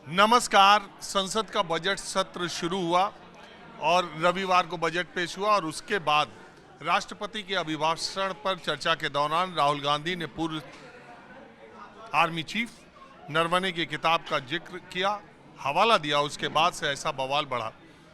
नमस्कार। संसद का बजट सत्र शुरू हुआ और रविवार को बजट पेश हुआ और उसके बाद राष्ट्रपति के अभिभाषण पर चर्चा के दौरान राहुल गांधी ने पूर्व आर्मी चीफ नरवणे की किताब का जिक्र किया, हवाला दिया। उसके बाद से ऐसा बवाल बढ़ा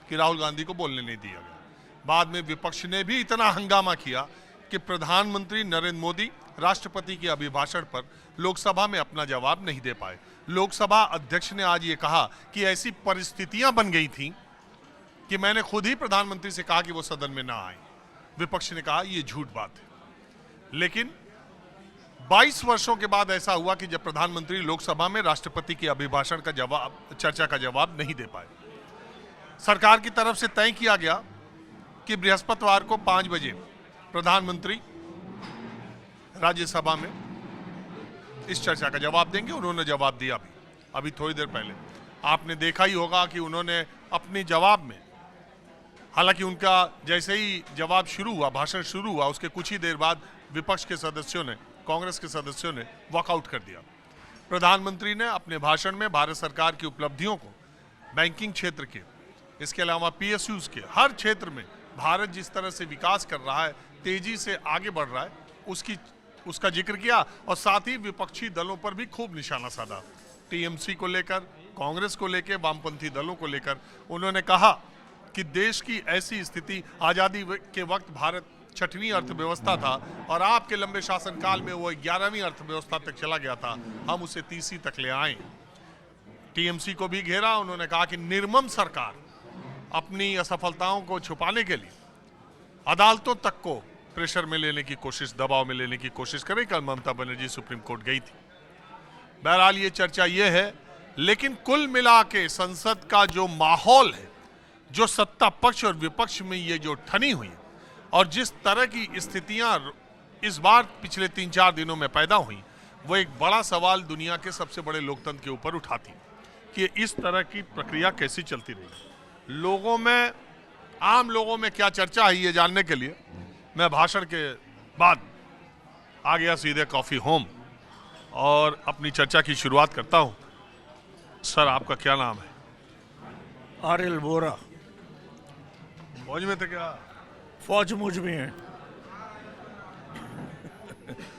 कि राहुल गांधी को बोलने नहीं दिया गया। बाद में विपक्ष ने भी इतना हंगामा किया कि प्रधानमंत्री नरेंद्र मोदी राष्ट्रपति के अभिभाषण पर लोकसभा में अपना जवाब नहीं दे पाए। लोकसभा अध्यक्ष ने आज ये कहा कि ऐसी परिस्थितियां बन गई थीं कि मैंने खुद ही प्रधानमंत्री से कहा कि वो सदन में ना आए। विपक्ष ने कहा ये झूठ बात है, लेकिन 22 वर्षों के बाद ऐसा हुआ कि जब प्रधानमंत्री लोकसभा में राष्ट्रपति के अभिभाषण का चर्चा का जवाब नहीं दे पाए। सरकार की तरफ से तय किया गया कि बृहस्पतिवार को 5 बजे प्रधानमंत्री राज्यसभा में इस चर्चा का जवाब देंगे। उन्होंने जवाब दिया भी अभी थोड़ी देर पहले। आपने देखा ही होगा कि उन्होंने अपने जवाब में, हालांकि उनका जैसे ही जवाब शुरू हुआ, भाषण शुरू हुआ, उसके कुछ ही देर बाद विपक्ष के सदस्यों ने, कांग्रेस के सदस्यों ने वॉकआउट कर दिया। प्रधानमंत्री ने अपने भाषण में भारत सरकार की उपलब्धियों को, बैंकिंग क्षेत्र के, इसके अलावा PSUs के, हर क्षेत्र में भारत जिस तरह से विकास कर रहा है, तेजी से आगे बढ़ रहा है, उसका जिक्र किया और साथ ही विपक्षी दलों पर भी खूब निशाना साधा। TMC को लेकर, कांग्रेस को लेकर, वामपंथी दलों को लेकर उन्होंने कहा कि देश की ऐसी स्थिति, आज़ादी के वक्त भारत 6वीं अर्थव्यवस्था था और आपके लंबे शासनकाल में वो 11वीं अर्थव्यवस्था तक चला गया था, हम उसे 30वीं तक ले आए। TMC को भी घेरा। उन्होंने कहा कि निर्मम सरकार अपनी असफलताओं को छुपाने के लिए अदालतों तक को प्रेशर में लेने की कोशिश, दबाव में लेने की कोशिश करें। कल ममता बनर्जी सुप्रीम कोर्ट गई थी। बहरहाल ये चर्चा ये है, लेकिन कुल मिला के संसद का जो माहौल है, जो सत्ता पक्ष और विपक्ष में ये जो ठनी हुई और जिस तरह की स्थितियां इस बार पिछले 3-4 दिनों में पैदा हुई, वो एक बड़ा सवाल दुनिया के सबसे बड़े लोकतंत्र के ऊपर उठाती कि इस तरह की प्रक्रिया कैसी चलती रही। लोगों में, आम लोगों में क्या चर्चा है, ये जानने के लिए मैं भाषण के बाद आ गया सीधे कॉफी होम और अपनी चर्चा की शुरुआत करता हूं। सर, आपका क्या नाम है? आरिल बोरा। फौज में थे क्या? फौज मुझ में है।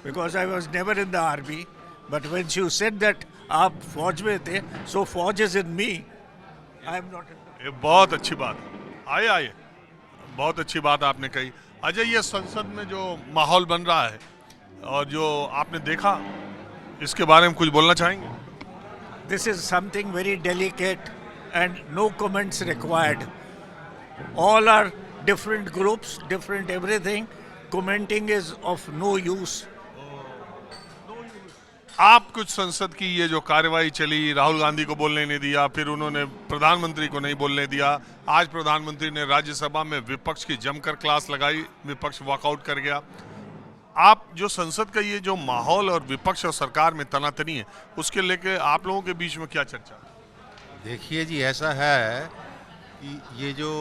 Because I was never in the army, but when you said that आप फौज में थे, सो फौज is in me, I am not in. ये बहुत अच्छी बात है। आइए, बहुत अच्छी बात आपने कही। अजय, ये संसद में जो माहौल बन रहा है और जो आपने देखा, इसके बारे में कुछ बोलना चाहेंगे? This is something very delicate and no comments required. All are different groups, different everything. Commenting is of no use. आप कुछ संसद की ये जो कार्यवाही चली, राहुल गांधी को बोलने नहीं दिया, फिर उन्होंने प्रधानमंत्री को नहीं बोलने दिया, आज प्रधानमंत्री ने राज्यसभा में विपक्ष की जमकर क्लास लगाई, विपक्ष वॉकआउट कर गया। आप जो संसद का ये जो माहौल और विपक्ष और सरकार में तनातनी है, उसके लेके आप लोगों के बीच में क्या चर्चा? देखिए जी, ऐसा है कि ये जो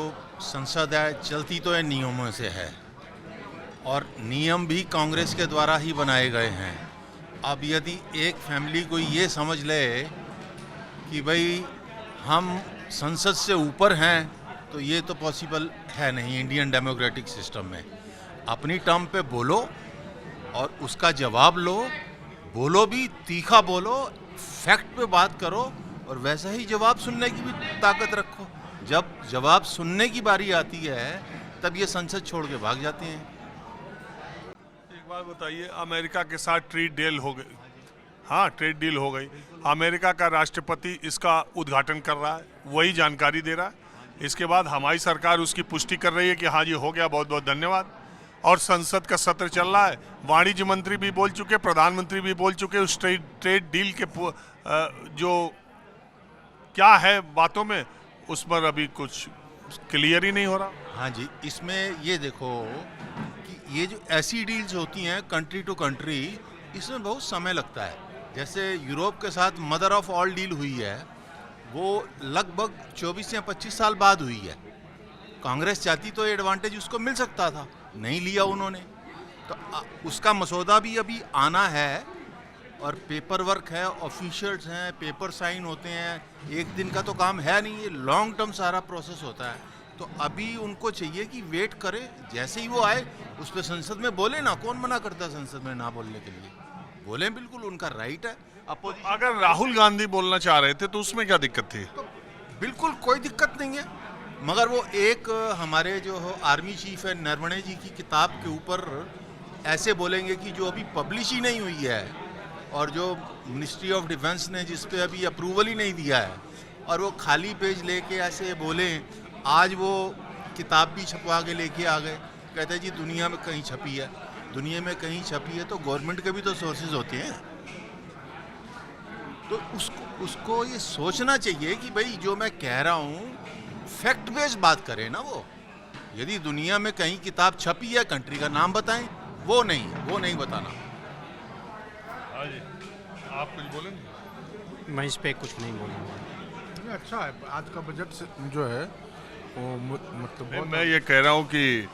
संसद है चलती तो इन नियमों से है और नियम भी कांग्रेस के द्वारा ही बनाए गए हैं। अब यदि एक फैमिली को ये समझ ले कि भाई हम संसद से ऊपर हैं, तो ये तो पॉसिबल है नहीं इंडियन डेमोक्रेटिक सिस्टम में। अपनी टर्म पे बोलो और उसका जवाब लो, बोलो भी तीखा बोलो, फैक्ट पे बात करो और वैसा ही जवाब सुनने की भी ताकत रखो। जब जवाब सुनने की बारी आती है तब ये संसद छोड़ के भाग जाते हैं। एक बात बताइए, अमेरिका के साथ ट्रेड डील हो गई। हाँ, ट्रेड डील हो गई। अमेरिका का राष्ट्रपति इसका उद्घाटन कर रहा है, वही जानकारी दे रहा है। इसके बाद हमारी सरकार उसकी पुष्टि कर रही है कि हाँ जी हो गया, बहुत बहुत धन्यवाद। और संसद का सत्र चल रहा है। वाणिज्य मंत्री भी बोल चुके, प्रधानमंत्री भी बोल चुके। उस ट्रेड डील के जो क्या है बातों में, उस पर अभी कुछ क्लियर ही नहीं हो रहा। हाँ जी, इसमें ये देखो कि ये जो ऐसी डील्स होती हैं कंट्री टू कंट्री, इसमें बहुत समय लगता है। जैसे यूरोप के साथ मदर ऑफ ऑल डील हुई है, वो लगभग 24 या 25 साल बाद हुई है। कांग्रेस चाहती तो एडवांटेज उसको मिल सकता था, नहीं लिया उन्होंने। तो उसका मसौदा भी अभी आना है और पेपर वर्क है, ऑफिशियल्स हैं, पेपर साइन होते हैं, एक दिन का तो काम है नहीं, ये लॉन्ग टर्म सारा प्रोसेस होता है। तो अभी उनको चाहिए कि वेट करे, जैसे ही वो आए उस पर संसद में बोले ना, कौन मना करता है संसद में ना बोलने के लिए, बोले, बिल्कुल उनका राइट है। अपोजिशन अगर राहुल गांधी बोलना चाह रहे थे तो उसमें क्या दिक्कत थी? तो बिल्कुल कोई दिक्कत नहीं है, मगर वो एक हमारे जो आर्मी चीफ है नरवणे जी की किताब के ऊपर ऐसे बोलेंगे कि जो अभी पब्लिश ही नहीं हुई है और जो मिनिस्ट्री ऑफ डिफेंस ने जिस पे अभी अप्रूवल ही नहीं दिया है, और वो खाली पेज लेके ऐसे बोले। आज वो किताब भी छपवा के लेके आ गए, कहते हैं जी दुनिया में कहीं छपी है, दुनिया में कहीं छपी है तो गवर्नमेंट के भी तो सोर्सेज होते हैं। तो उसको ये सोचना चाहिए कि भाई जो मैं कह रहा हूँ फैक्ट बेस्ड बात करें ना वो। यदि दुनिया में कहीं किताब छपी है, कंट्री का नाम बताएं, वो नहीं बताना। हाँ जी, आप कुछ बोलेंगे? मैं इस पे कुछ नहीं बोलूँगा। ये अच्छा है, आज का बजट से जो है वो मतलब नहीं, बहुत मैं ये कह रहा हूँ कि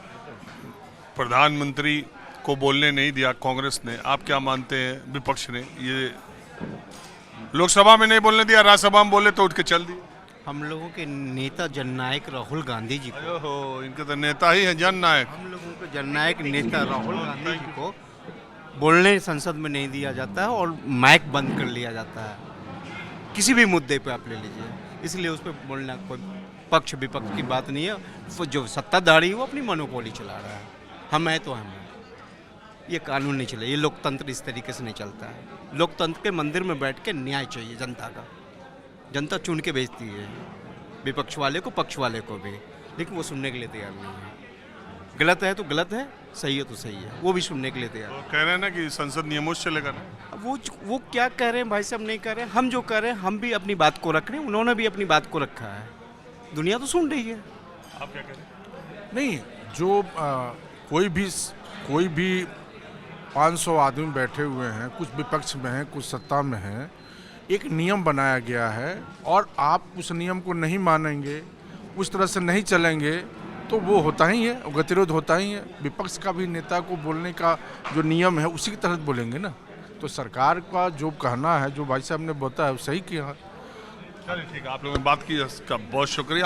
प्रधानमंत्री को बोलने नहीं दिया कांग्रेस ने। आप क्या मानते हैं विपक्ष ने? ये लोकसभा में नहीं बोलने दिया, राज्यसभा में बोले तो उठ के चल दिए। हम लोगों के नेता जननायक राहुल गांधी जी को, हो इनके तो नेता ही हैं जननायक। हम लोगों के जननायक नेता राहुल गांधी जी को बोलने संसद में नहीं दिया जाता है और माइक बंद कर लिया जाता है। किसी भी मुद्दे पे आप ले लीजिए, इसलिए उस पर बोलना कोई पक्ष विपक्ष की बात नहीं है। वो जो सत्ताधारी वो अपनी मोनोपोली चला रहा है, हम हैं तो हम हैं। ये कानून नहीं चले, ये लोकतंत्र इस तरीके से नहीं चलता है। लोकतंत्र के मंदिर में बैठ के न्याय चाहिए जनता का। जनता चुन के भेजती है विपक्ष वाले को, पक्ष वाले को भी, लेकिन वो सुनने के लिए तैयार नहीं है। गलत है तो गलत है, सही है तो सही है, वो भी सुनने के लिए तैयार है। तो कह रहे हैं ना कि संसद नियमों से चलेगा ना। अब वो क्या कह रहे हैं भाई साहब, नहीं कह रहे हैं। हम जो कह रहे हैं हम भी अपनी बात को रख रहे हैं, उन्होंने भी अपनी बात को रखा है, दुनिया तो सुन रही है। आप क्या कह रहे हैं? नहीं। जो कोई भी 500 आदमी बैठे हुए हैं, कुछ विपक्ष में हैं, कुछ सत्ता में हैं, एक नियम बनाया गया है और आप उस नियम को नहीं मानेंगे, उस तरह से नहीं चलेंगे तो वो होता ही है, गतिरोध होता ही है। विपक्ष का भी नेता को बोलने का जो नियम है उसी के तहत बोलेंगे ना। तो सरकार का जो कहना है, जो भाई साहब ने बताया, वो सही किया। चलिए ठीक है, आप लोगों ने बात की, इसका बहुत शुक्रिया।